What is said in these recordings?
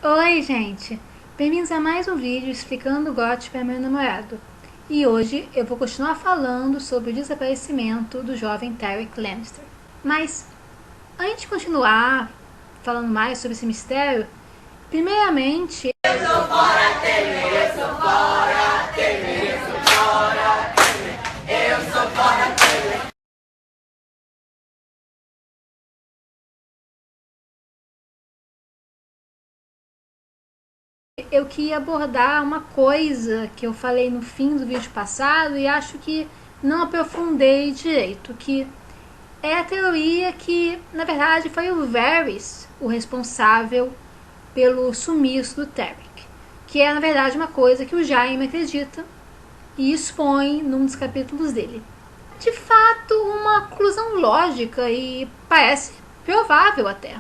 Oi, gente! Bem-vindos a mais um vídeo explicando o GOT para meu namorado. E hoje eu vou continuar falando sobre o desaparecimento do jovem Tariq Lannister. Mas, antes de continuar falando mais sobre esse mistério, primeiramente... eu queria abordar uma coisa que eu falei no fim do vídeo passado e acho que não aprofundei direito, que é a teoria que, na verdade, foi o Varys o responsável pelo sumiço do Tariq, que é, na verdade, uma coisa que o Jaime acredita e expõe num dos capítulos dele. De fato, uma conclusão lógica e parece provável até.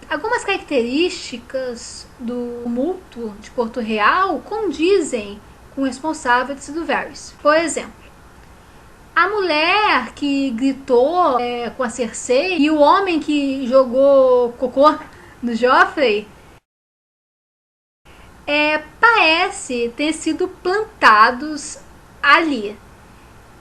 Algumas características do tumulto de Porto Real condizem com o responsável de ser do Varys. Por exemplo, a mulher que gritou com a Cersei e o homem que jogou cocô no Joffrey parece ter sido plantados ali.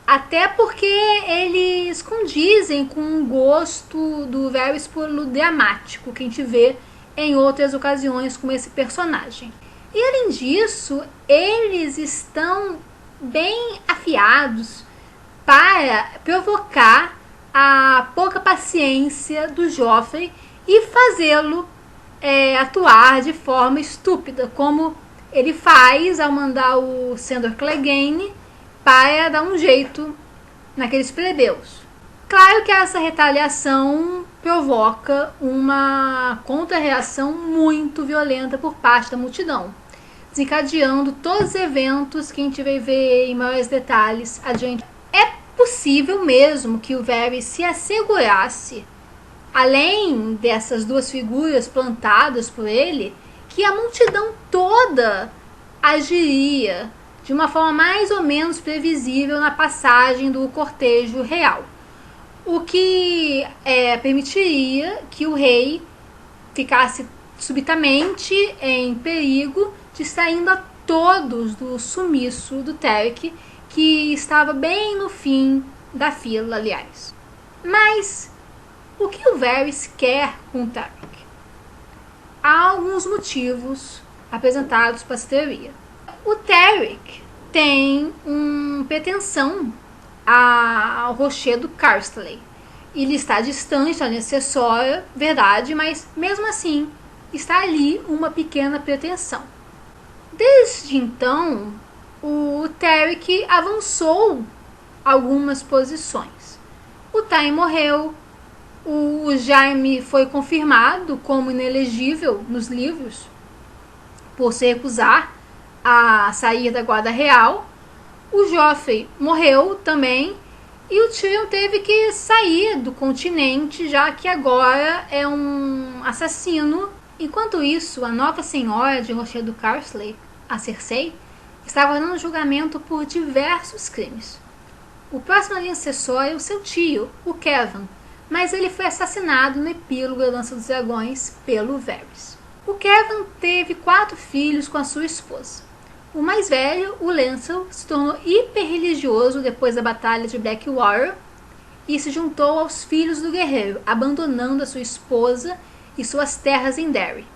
Até porque eles condizem com o gosto do Varys pelo dramático que a gente vê em outras ocasiões com esse personagem. E além disso, eles estão bem afiados para provocar a pouca paciência do Joffrey e fazê-lo atuar de forma estúpida, como ele faz ao mandar o Sandor Clegane para dar um jeito naqueles plebeus. Claro que essa retaliação provoca uma contra-reação muito violenta por parte da multidão, desencadeando todos os eventos que a gente vai ver em maiores detalhes adiante. É possível mesmo que o Varys se assegurasse, além dessas duas figuras plantadas por ele, que a multidão toda agiria de uma forma mais ou menos previsível na passagem do cortejo real, o que permitiria que o rei ficasse subitamente em perigo de saindo a todos do sumiço do Tariq, que estava bem no fim da fila, aliás. Mas o que o Varys quer com o Tariq? Há alguns motivos apresentados para essa teoria. O Tariq tem uma pretensão ao rochedo Casterly. Ele está distante da linha acessória, verdade, mas mesmo assim está ali uma pequena pretensão. Desde então, o Tariq avançou algumas posições. O Tywin morreu, o Jaime foi confirmado como inelegível nos livros por se recusar a sair da guarda real. O Joffrey morreu também e o Tyrion teve que sair do continente, já que agora é um assassino. Enquanto isso, a nova senhora de Rochedo Casterly, a Cersei, está aguardando julgamento por diversos crimes. O próximo na linha acessória é o seu tio, o Kevan, mas ele foi assassinado no epílogo da Dança dos Dragões pelo Varys. O Kevan teve 4 filhos com a sua esposa. O mais velho, o Lancel, se tornou hiper-religioso depois da Batalha de Blackwater e se juntou aos filhos do guerreiro, abandonando a sua esposa e suas terras em Derry.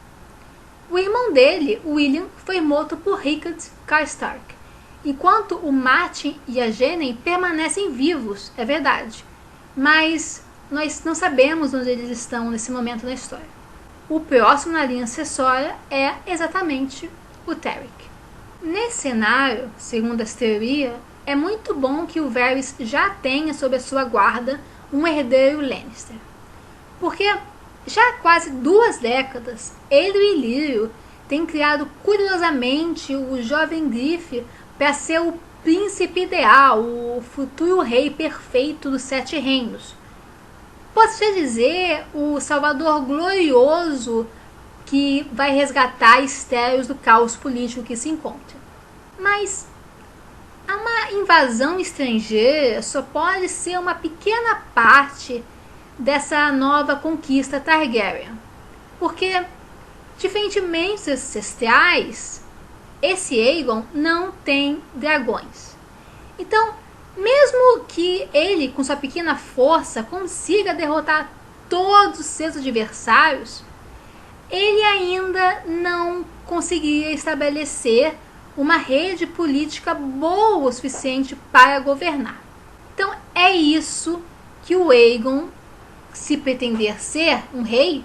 O irmão dele, William, foi morto por Rickard Karstark, enquanto o Martin e a Jenny permanecem vivos, é verdade, mas nós não sabemos onde eles estão nesse momento na história. O próximo na linha acessória é exatamente o Tariq. Nesse cenário, segundo essa teoria, é muito bom que o Varys já tenha sob a sua guarda um herdeiro Lannister. Porque já há quase 2 décadas, ele e Illyrio têm criado cuidadosamente o jovem Griff para ser o príncipe ideal, o futuro rei perfeito dos 7 reinos. Posso dizer, o salvador glorioso que vai resgatar Estéreos do caos político que se encontra. Mas uma invasão estrangeira só pode ser uma pequena parte dessa nova conquista Targaryen. Porque Diferentemente dos celestiais, esse Aegon não tem dragões. Então, mesmo que ele, com sua pequena força, consiga derrotar todos os seus adversários, ele ainda não conseguiria estabelecer uma rede política boa o suficiente para governar. Então é isso que o Aegon, se pretender ser um rei,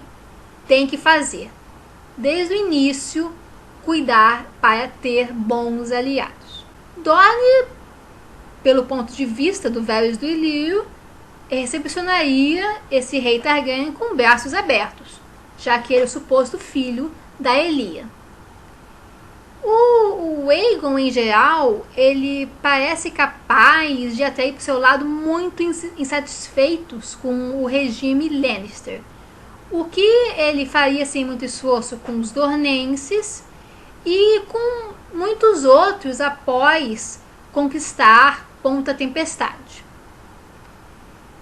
tem que fazer. Desde o início, cuidar para ter bons aliados. Dorne, pelo ponto de vista do Varys do Ilírio, recepcionaria esse rei Targaryen com braços abertos, já que ele é o suposto filho da Elia. O Aegon, em geral, ele parece capaz de atrair para o seu lado muito insatisfeitos com o regime Lannister, o que ele faria sem muito esforço com os dornenses e com muitos outros após conquistar Ponta Tempestade.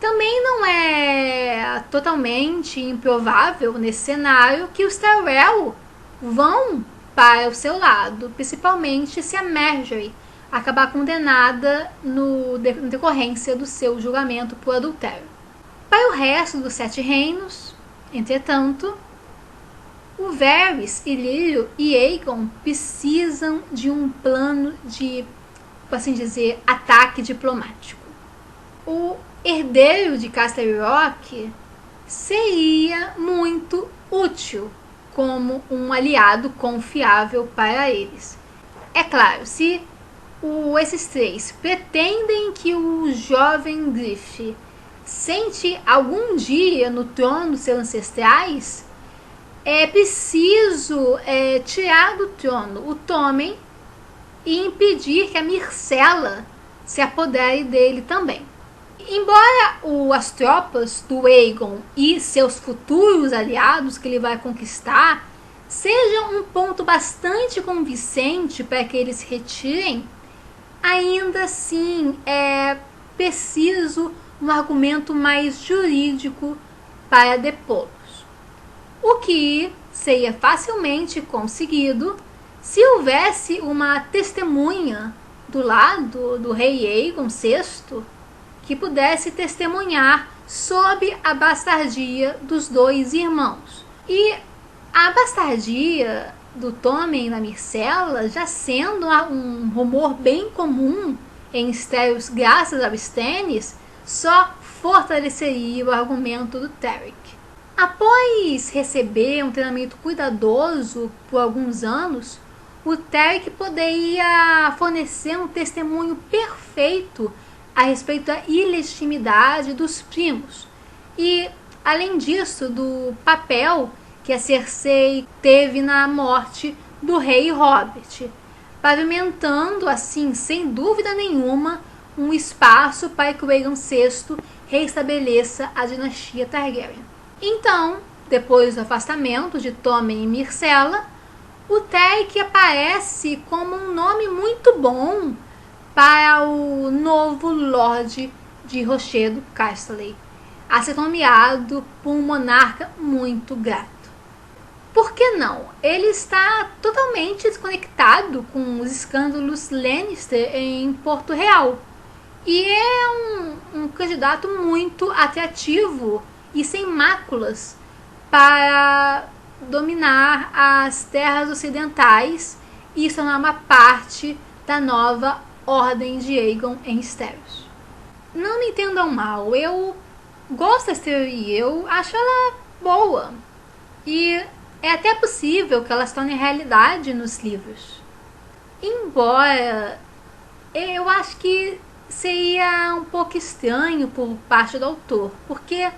Também não é totalmente improvável nesse cenário que os Tyrell vão para o seu lado, principalmente se a Margaery acabar condenada na decorrência do seu julgamento por adultério. Para o resto dos 7 reinos, entretanto, o Varys, Illyrio e Aegon precisam de um plano de, por assim dizer, ataque diplomático. O herdeiro de Casterly Rock seria muito útil como um aliado confiável para eles. É claro, se esses 3 pretendem que o jovem Griff sente algum dia no trono dos seus ancestrais, é preciso tirar do trono o Tommen e impedir que a Myrcella se apodere dele também. Embora as tropas do Aegon e seus futuros aliados que ele vai conquistar sejam um ponto bastante convincente para que eles se retirem, ainda assim é preciso um argumento mais jurídico para depô-los. O que seria facilmente conseguido se houvesse uma testemunha do lado do rei Aegon VI que pudesse testemunhar sobre a bastardia dos 2 irmãos. E a bastardia do Tommen e da Myrcella, já sendo um rumor bem comum em Estéreos graças ao Stannis, só fortaleceria o argumento do Tarek. Após receber um treinamento cuidadoso por alguns anos, o Tarek poderia fornecer um testemunho perfeito a respeito da ilegitimidade dos primos e, além disso, do papel que a Cersei teve na morte do rei Robert, pavimentando assim, sem dúvida nenhuma, um espaço para que o Aegon VI reestabeleça a dinastia Targaryen. Então, depois do afastamento de Tommen e Myrcella, o Tarek aparece como um nome muito bom para o novo Lorde de Rochedo Casterly, a ser nomeado por um monarca muito grato. Por que não? Ele está totalmente desconectado com os escândalos Lannister em Porto Real e é um candidato muito atrativo e sem máculas para dominar as terras ocidentais e se tornar uma parte da nova Ordem de Aegon em Estéreos. Não me entendam mal, eu gosto dessa teoria, eu acho ela boa. E é até possível que ela se torne realidade nos livros. Embora eu acho que seria um pouco estranho por parte do autor, porque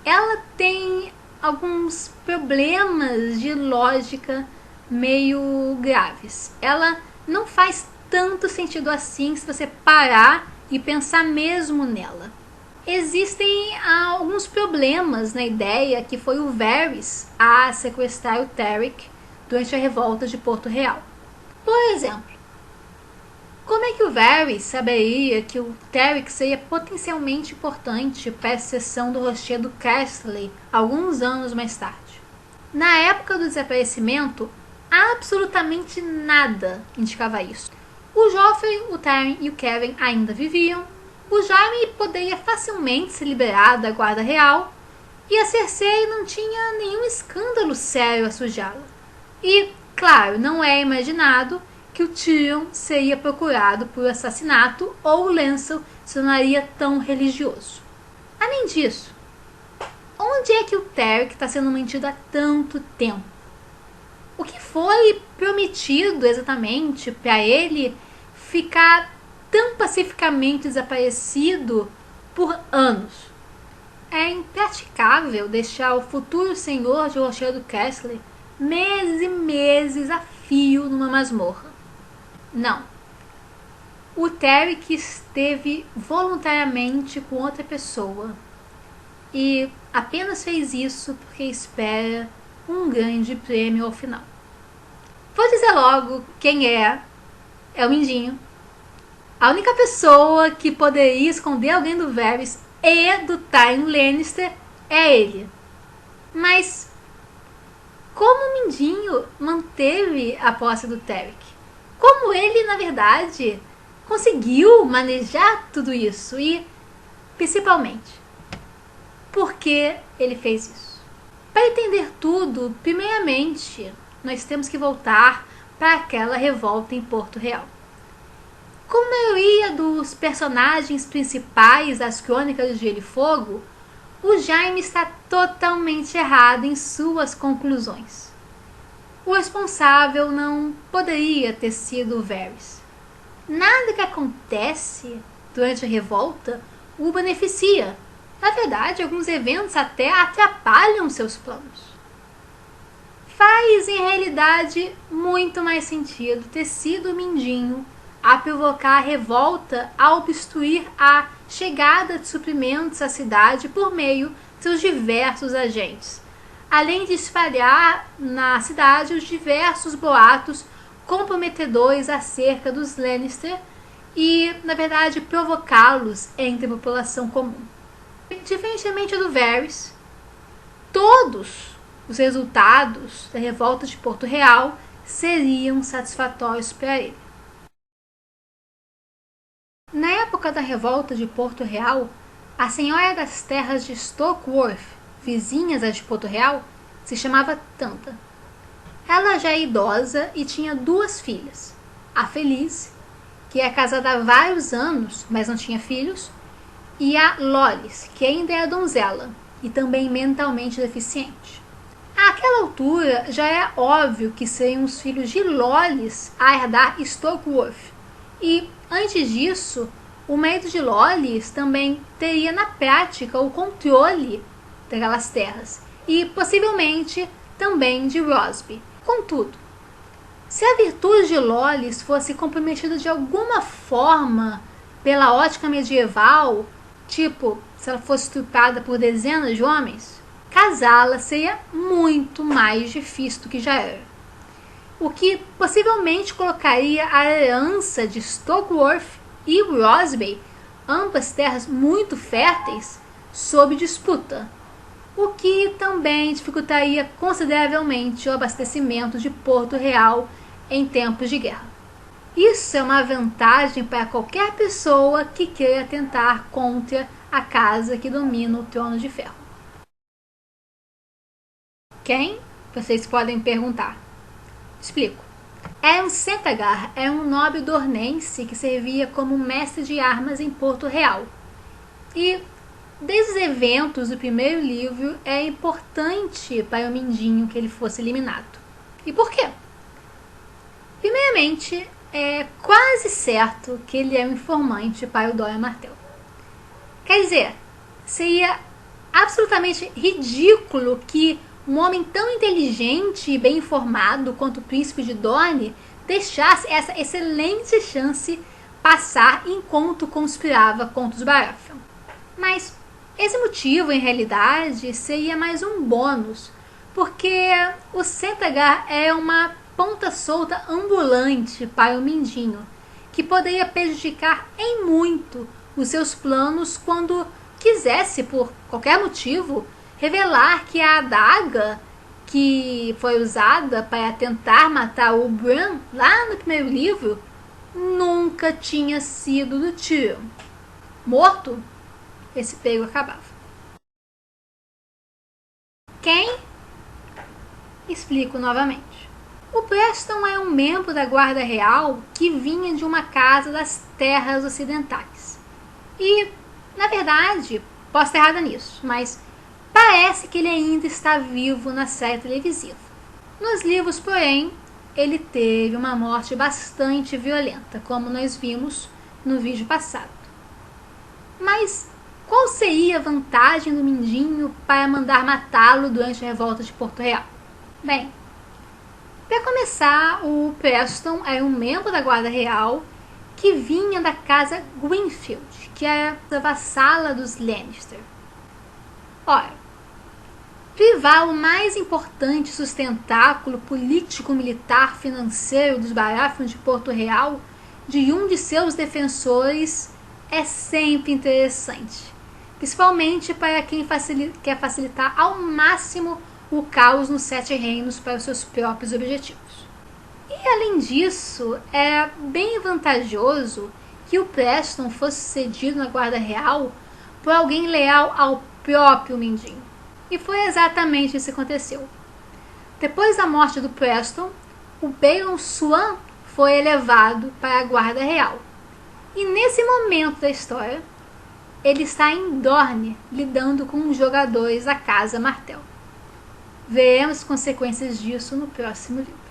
ela tem alguns problemas de lógica meio graves. Ela não faz tanto sentido assim se você parar e pensar mesmo nela. Existem alguns problemas na ideia que foi o Varys a sequestrar o Tarek durante a revolta de Porto Real. Por exemplo, como é que o Varys saberia que o Tarek seria potencialmente importante para a sucessão do Rochedo Casterly alguns anos mais tarde? Na época do desaparecimento, absolutamente nada indicava isso. O Joffrey, o Tyrion e o Kevan ainda viviam, o Jaime poderia facilmente se liberar da guarda real, e a Cersei não tinha nenhum escândalo sério a sujá-la. E, claro, não é imaginado que o Tyrion seria procurado por assassinato ou o Lancel se tornaria tão religioso. Além disso, onde é que o Tarek está sendo mantido há tanto tempo? O que foi prometido exatamente para ele ficar tão pacificamente desaparecido por anos? É impraticável deixar o futuro senhor de Rochedo Castle meses e meses a fio numa masmorra. Não. O Tarek esteve voluntariamente com outra pessoa e apenas fez isso porque espera um grande prêmio ao final. Vou dizer logo quem é. É o Mindinho. A única pessoa que poderia esconder alguém do Varys e do Tyrion Lannister é ele. Mas como o Mindinho manteve a posse do Tarek? Como ele, na verdade, conseguiu manejar tudo isso? E, principalmente, por que ele fez isso? Para entender tudo, primeiramente, nós temos que voltar para aquela revolta em Porto Real. Como a maioria dos personagens principais das Crônicas de Gelo e Fogo, o Jaime está totalmente errado em suas conclusões. O responsável não poderia ter sido o Varys. Nada que acontece durante a revolta o beneficia. Na verdade, alguns eventos até atrapalham seus planos. Faz, em realidade, muito mais sentido ter sido o Mindinho a provocar a revolta ao obstruir a chegada de suprimentos à cidade por meio de seus diversos agentes, além de espalhar na cidade os diversos boatos comprometedores acerca dos Lannister e, na verdade, provocá-los entre a população comum. Diferentemente do Varys, todos os resultados da revolta de Porto Real seriam satisfatórios para ele. Na época da revolta de Porto Real, a senhora das terras de Stokeworth, vizinhas às de Porto Real, se chamava Tanta. Ela já é idosa e tinha 2 filhas, a Feliz, que é casada há vários anos, mas não tinha filhos, e a Lolis, que ainda é donzela e também mentalmente deficiente. Àquela altura, já é óbvio que seriam os filhos de Lolis a herdar Stokeworth, e antes disso, o marido de Lolis também teria na prática o controle daquelas terras e possivelmente também de Rosby. Contudo, se a virtude de Lolis fosse comprometida de alguma forma pela ótica medieval, tipo se ela fosse estuprada por dezenas de homens, casá-la seria muito mais difícil do que já era. O que possivelmente colocaria a herança de Stokeworth e Rosby, ambas terras muito férteis, sob disputa, o que também dificultaria consideravelmente o abastecimento de Porto Real em tempos de guerra. Isso é uma vantagem para qualquer pessoa que queira tentar contra a casa que domina o Trono de Ferro. Quem? Vocês podem perguntar. Explico. Aeron Centagar é um nobre dornense que servia como mestre de armas em Porto Real. E, desde os eventos do primeiro livro, é importante para o Mindinho que ele fosse eliminado. E por quê? Primeiramente, é quase certo que ele é um informante para o Doran Martell. Quer dizer, seria absolutamente ridículo que um homem tão inteligente e bem informado quanto o príncipe de Dorne deixasse essa excelente chance passar enquanto conspirava contra os Baratheon. Mas esse motivo, em realidade, seria mais um bônus, porque o Centagar é uma ponta solta ambulante para o Mindinho, que poderia prejudicar em muito os seus planos quando quisesse, por qualquer motivo, revelar que a adaga que foi usada para tentar matar o Bran lá no primeiro livro nunca tinha sido do Tyrion. Morto, esse pego acabava. Quem? Explico novamente. O Preston é um membro da Guarda Real que vinha de uma casa das Terras Ocidentais. E, na verdade, posso estar errada nisso, mas parece que ele ainda está vivo na série televisiva. Nos livros, porém, ele teve uma morte bastante violenta, como nós vimos no vídeo passado. Mas qual seria a vantagem do Mindinho para mandar matá-lo durante a revolta de Porto Real? Bem, para começar, o Preston era um membro da Guarda Real que vinha da casa Greenfield, que era a vassala dos Lannister. Ora, privar o mais importante sustentáculo político-militar financeiro dos Baratheon de Porto Real de um de seus defensores é sempre interessante, principalmente para quem quer facilitar ao máximo o caos nos Sete Reinos para os seus próprios objetivos. E além disso, é bem vantajoso que o Preston fosse cedido na Guarda Real por alguém leal ao próprio Mindinho. E foi exatamente isso que aconteceu. Depois da morte do Preston, o Balon Swan foi elevado para a Guarda Real. E nesse momento da história, ele está em Dorne, lidando com os jogadores da Casa Martell. Veremos as consequências disso no próximo livro.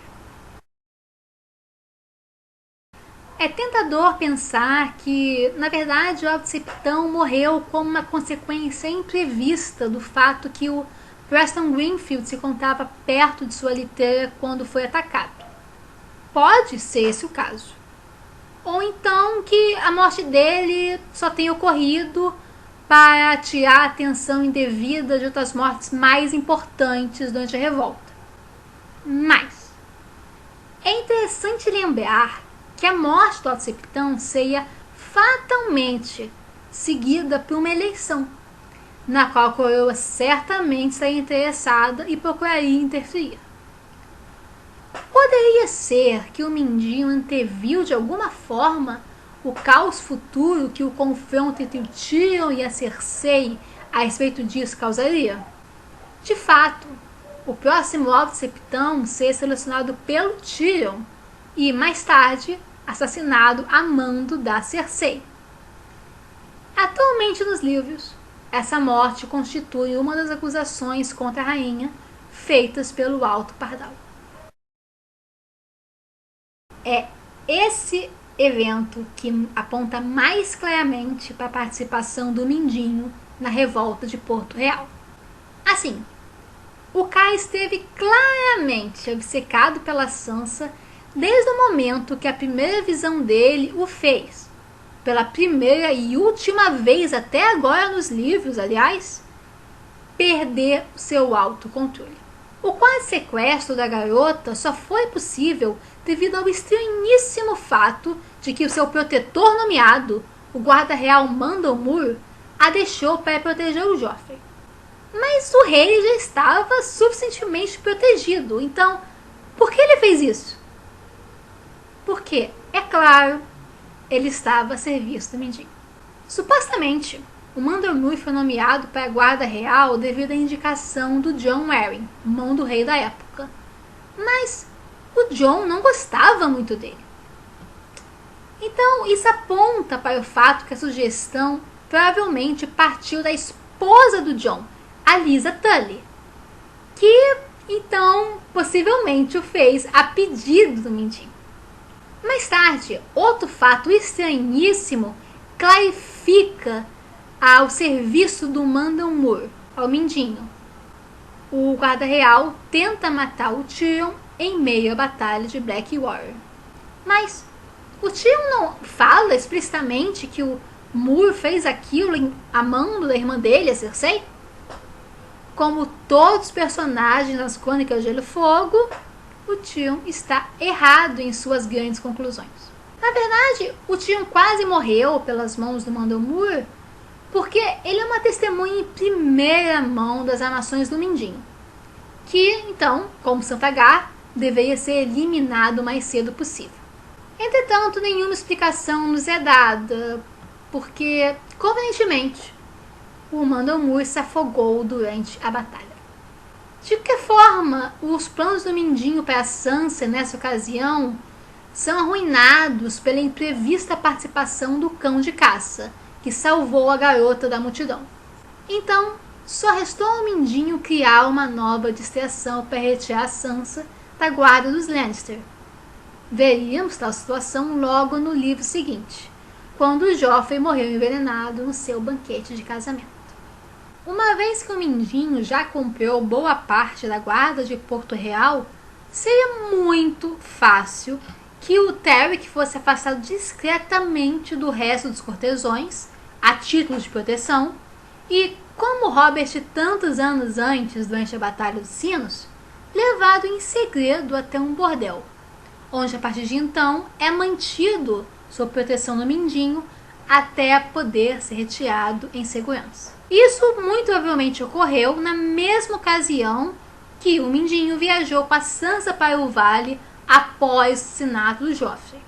É tentador pensar que, na verdade, o Alto Septão morreu como uma consequência imprevista do fato que o Preston Greenfield se encontrava perto de sua liteira quando foi atacado. Pode ser esse o caso. Ou então que a morte dele só tenha ocorrido para tirar a atenção indevida de outras mortes mais importantes durante a revolta. Mas é interessante lembrar que a morte do Alto Septão seria fatalmente seguida por uma eleição, na qual a coroa certamente estaria interessada e procuraria interferir. Poderia ser que o Mindinho anteviu de alguma forma o caos futuro que o confronto entre o Tyrion e a Cersei a respeito disso causaria? De fato, o próximo Alto Septão seria selecionado pelo Tyrion e, mais tarde, assassinado a mando da Cersei. Atualmente nos livros, essa morte constitui uma das acusações contra a rainha feitas pelo Alto Pardal. É esse evento que aponta mais claramente para a participação do Mindinho na revolta de Porto Real. Assim, o Kai esteve claramente obcecado pela Sansa desde o momento que a primeira visão dele o fez, pela primeira e última vez até agora nos livros, aliás, perder o seu autocontrole. O quase sequestro da garota só foi possível devido ao estranhíssimo fato de que o seu protetor nomeado, o guarda real Mandon Moore, a deixou para proteger o Joffrey. Mas o rei já estava suficientemente protegido, então por que ele fez isso? Porque, é claro, ele estava a serviço do Mindinho. Supostamente, o Mandon Moore foi nomeado para a guarda real devido à indicação do Jon Arryn, mão do rei da época. Mas o Jon não gostava muito dele. Então, isso aponta para o fato que a sugestão provavelmente partiu da esposa do Jon, a Lysa Tully, que então possivelmente o fez a pedido do Mindinho. Mais tarde, outro fato estranhíssimo clarifica ao serviço do Mandon Moore, ao Mindinho. O guarda real tenta matar o Tyrion em meio à batalha de Blackwater. Mas o Tyrion não fala explicitamente que o Moore fez aquilo a mando da irmã dele, a Cersei? Como todos os personagens das Crônicas de Gelo e Fogo, o Tyrion está errado em suas grandes conclusões. Na verdade, o Tyrion quase morreu pelas mãos do Mandon Moore porque ele é uma testemunha em primeira mão das armações do Mindinho. que, então, como Santa Gar, deveria ser eliminado o mais cedo possível. Entretanto, nenhuma explicação nos é dada, porque, convenientemente, o Mandomur se afogou durante a batalha. De qualquer forma, os planos do Mindinho para Sansa nessa ocasião são arruinados pela imprevista participação do cão de caça, que salvou a garota da multidão. Então, só restou ao Mindinho criar uma nova distração para retirar Sansa da guarda dos Lannister. Veríamos tal situação logo no livro seguinte, quando Joffrey morreu envenenado no seu banquete de casamento. Uma vez que o Mindinho já comprou boa parte da guarda de Porto Real, seria muito fácil que o Tarek fosse afastado discretamente do resto dos cortesões, a título de proteção, e, como Robert tantos anos antes, durante a Batalha dos Sinos, levado em segredo até um bordel, onde a partir de então é mantido sob proteção do Mindinho até poder ser retirado em segurança. Isso muito provavelmente ocorreu na mesma ocasião que o Mindinho viajou com a Sansa para o Vale após o assassinato do Joffrey.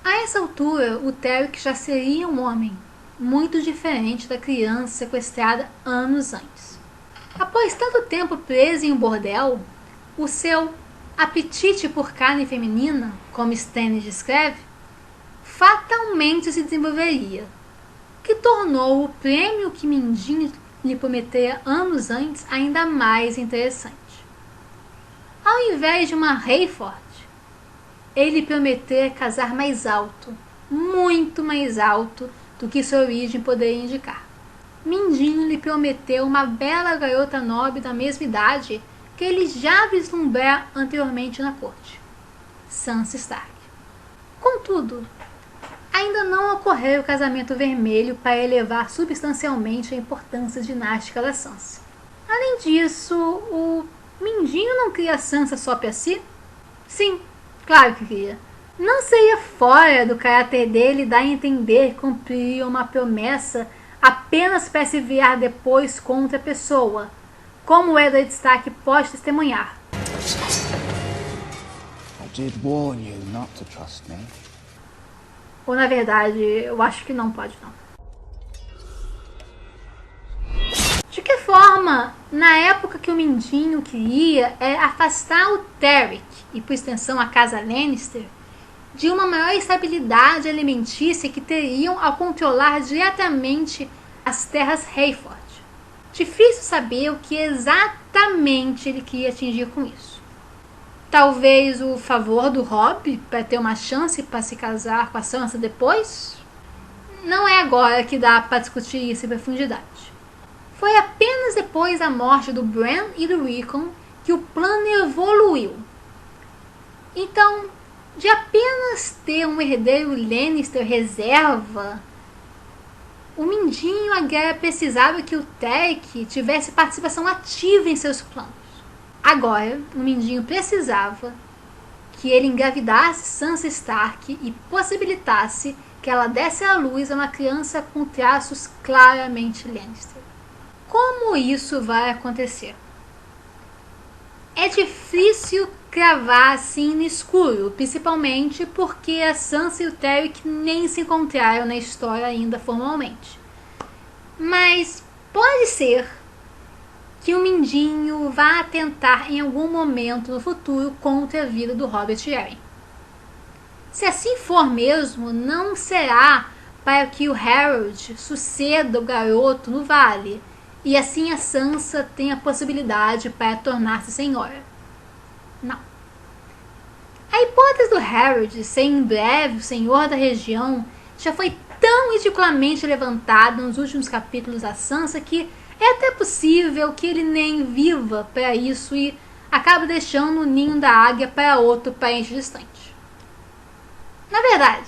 A essa altura, o Tarek já seria um homem, muito diferente da criança sequestrada anos antes. Após tanto tempo preso em um bordel, o seu apetite por carne feminina, como Stannis descreve, fatalmente se desenvolveria, que tornou o prêmio que Mindinho lhe prometera anos antes ainda mais interessante. Ao invés de uma Hayford, ele prometeu casar mais alto, muito mais alto do que sua origem poderia indicar. Mindinho lhe prometeu uma bela garota nobre da mesma idade que ele já vislumbrara anteriormente na corte, Sansa Stark. Contudo, ainda não ocorreu o casamento vermelho para elevar substancialmente a importância dinástica da Sansa. Além disso, o Mindinho não cria Sansa só para si? Sim, claro que cria. Não seria fora do caráter dele dar a entender que cumpriria uma promessa apenas para se virar depois contra a pessoa, como o Eddard Stark pode testemunhar. I did warn you not to trust me. Ou na verdade, eu acho que não pode não. De que forma, na época que o Mindinho queria afastar o Tarek, e por extensão a casa Lannister, de uma maior estabilidade alimentícia que teriam ao controlar diretamente as terras Hayford. Difícil saber o que exatamente ele queria atingir com isso. Talvez o favor do Robb para ter uma chance para se casar com a Sansa depois? Não é agora que dá para discutir isso em profundidade. Foi apenas depois da morte do Bran e do Rickon que o plano evoluiu. Então, de apenas ter um herdeiro Lannister reserva, o Mindinho agora precisava que o Tarek tivesse participação ativa em seus planos. Agora, o Mindinho precisava que ele engravidasse Sansa Stark e possibilitasse que ela desse à luz a uma criança com traços claramente Lannister. Como isso vai acontecer? É difícil cravar assim no escuro, principalmente porque a Sansa e o Tarek nem se encontraram na história ainda formalmente. Mas pode ser que o Mindinho vá atentar em algum momento no futuro contra a vida do Robert Arryn. Se assim for mesmo, não será para que o Harold suceda o garoto no vale, e assim a Sansa tenha possibilidade para tornar-se senhora. Não. A hipótese do Harold ser em breve o senhor da região já foi tão ridiculamente levantada nos últimos capítulos da Sansa que é até possível que ele nem viva para isso e acabe deixando o ninho da águia para outro parente distante. Na verdade,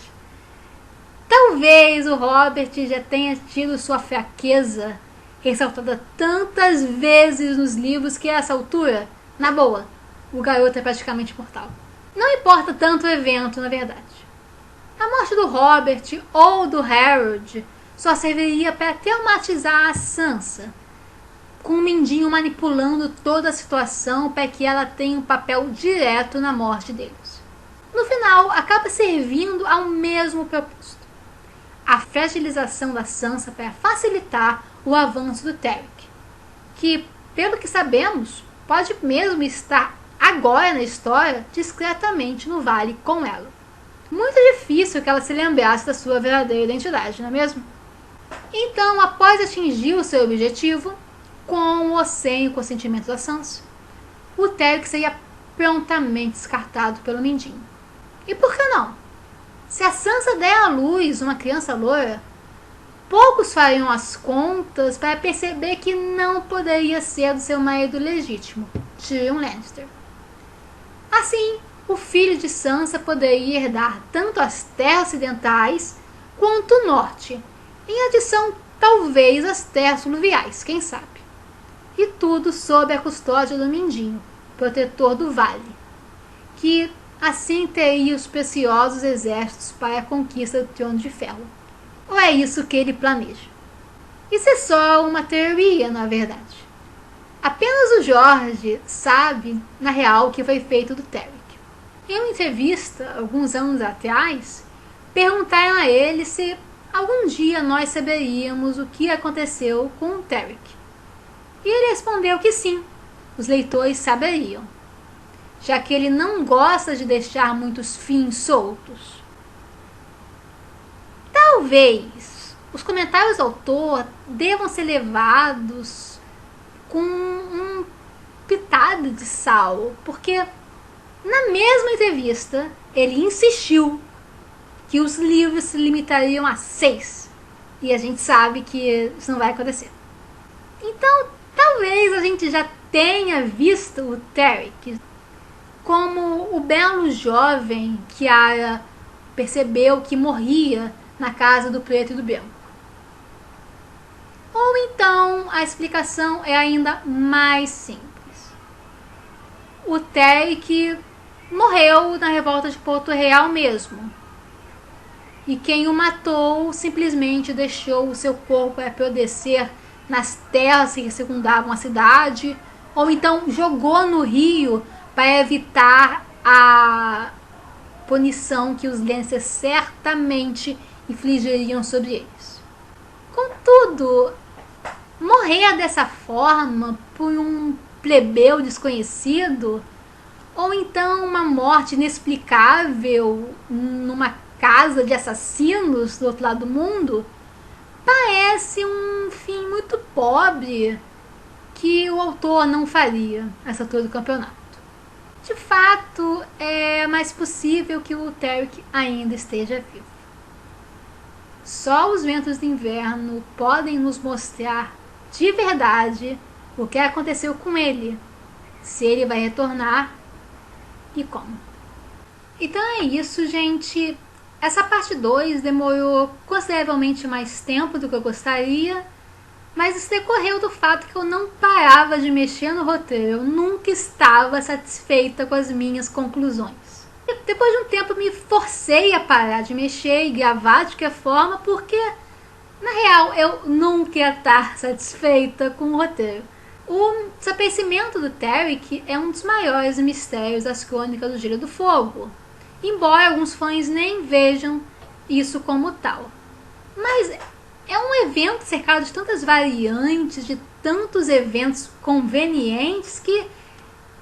talvez o Robert já tenha tido sua fraqueza ressaltada tantas vezes nos livros que a essa altura, na boa, o garoto é praticamente mortal. Não importa tanto o evento, na verdade. A morte do Robert ou do Harold só serviria para traumatizar a Sansa, com o Mindinho manipulando toda a situação para que ela tenha um papel direto na morte deles. No final, acaba servindo ao mesmo propósito: a fragilização da Sansa para facilitar o avanço do Tarek, que, pelo que sabemos, pode mesmo estar agora na história discretamente no vale com ela. Muito difícil que ela se lembrasse da sua verdadeira identidade, não é mesmo? Então, após atingir o seu objetivo, com ou sem o consentimento da Sansa, o Tarek seria prontamente descartado pelo Mindinho. E por que não? Se a Sansa der à luz uma criança loira, poucos fariam as contas para perceber que não poderia ser do seu marido legítimo, Tyrion Lannister. Assim, o filho de Sansa poderia herdar tanto as terras ocidentais quanto o norte, em adição talvez às terras fluviais, quem sabe. E tudo sob a custódia do Mindinho, protetor do vale, que assim teria os preciosos exércitos para a conquista do Trono de Ferro. Ou é isso que ele planeja? Isso é só uma teoria, na verdade. Apenas o Jorge sabe, na real, o que foi feito do Tarek. Em uma entrevista, alguns anos atrás, perguntaram a ele se algum dia nós saberíamos o que aconteceu com o Tarek. E ele respondeu que sim, os leitores saberiam, já que ele não gosta de deixar muitos fins soltos. Talvez os comentários do autor devam ser levados com um pitado de sal, porque na mesma entrevista ele insistiu que os livros se limitariam a 6, e a gente sabe que isso não vai acontecer. Então, talvez a gente já tenha visto o Tarek como o belo jovem que Arya percebeu que morria na casa do preto e do branco. Ou então a explicação é ainda mais simples. O Tarek morreu na revolta de Porto Real mesmo. E quem o matou simplesmente deixou o seu corpo para apodrecer nas terras que circundavam a cidade, ou então jogou no rio para evitar a punição que os Lancers certamente infligiriam sobre eles. Contudo, morrer dessa forma por um plebeu desconhecido, ou então uma morte inexplicável numa casa de assassinos do outro lado do mundo, parece um fim muito pobre que o autor não faria essa altura do campeonato. De fato, é mais possível que o Tarek ainda esteja vivo. Só os ventos do inverno podem nos mostrar de verdade o que aconteceu com ele, se ele vai retornar e como. Então é isso, gente. Essa parte 2 demorou consideravelmente mais tempo do que eu gostaria, mas isso decorreu do fato que eu não parava de mexer no roteiro. Eu nunca estava satisfeita com as minhas conclusões. Depois de um tempo me forcei a parar de mexer e gravar de qualquer forma, porque na real eu nunca ia estar satisfeita com o roteiro. O desaparecimento do Tarek é um dos maiores mistérios das crônicas do Gelo do Fogo, embora alguns fãs nem vejam isso como tal. Mas é um evento cercado de tantas variantes, de tantos eventos convenientes, que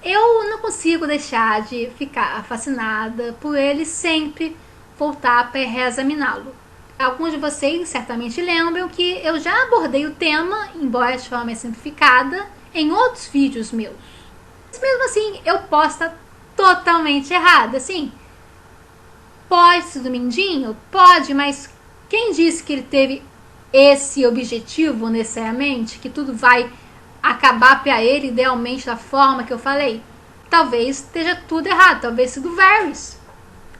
eu não consigo deixar de ficar fascinada por ele sempre voltar para reexaminá-lo. Alguns de vocês certamente lembram que eu já abordei o tema, embora de forma simplificada, em outros vídeos meus. Mas mesmo assim, eu posso estar totalmente errada. Assim, pode ser do Mindinho? Pode, mas quem disse que ele teve esse objetivo necessariamente? Que tudo vai acabar para ele idealmente da forma que eu falei? Talvez esteja tudo errado, talvez seja do Varys.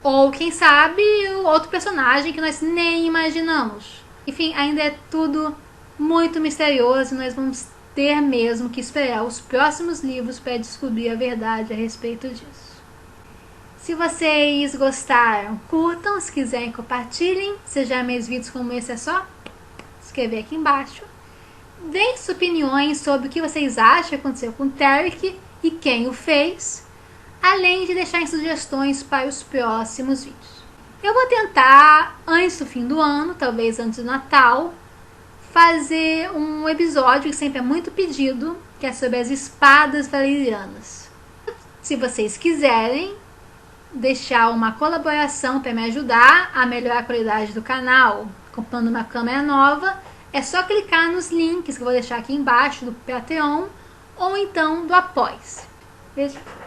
Ou quem sabe outro personagem que nós nem imaginamos. Enfim, ainda é tudo muito misterioso e nós vamos ter mesmo que esperar os próximos livros para descobrir a verdade a respeito disso. Se vocês gostaram, curtam, se quiserem compartilhem. Se já meus vídeos como esse é só escrever aqui embaixo. Deem suas opiniões sobre o que vocês acham que aconteceu com o Tarek e quem o fez, além de deixarem sugestões para os próximos vídeos. Eu vou tentar, antes do fim do ano, talvez antes do Natal, fazer um episódio que sempre é muito pedido, que é sobre as espadas valerianas. Se vocês quiserem deixar uma colaboração para me ajudar a melhorar a qualidade do canal, comprando uma câmera nova, é só clicar nos links que eu vou deixar aqui embaixo do Patreon ou então do Apoia-se. Beijo!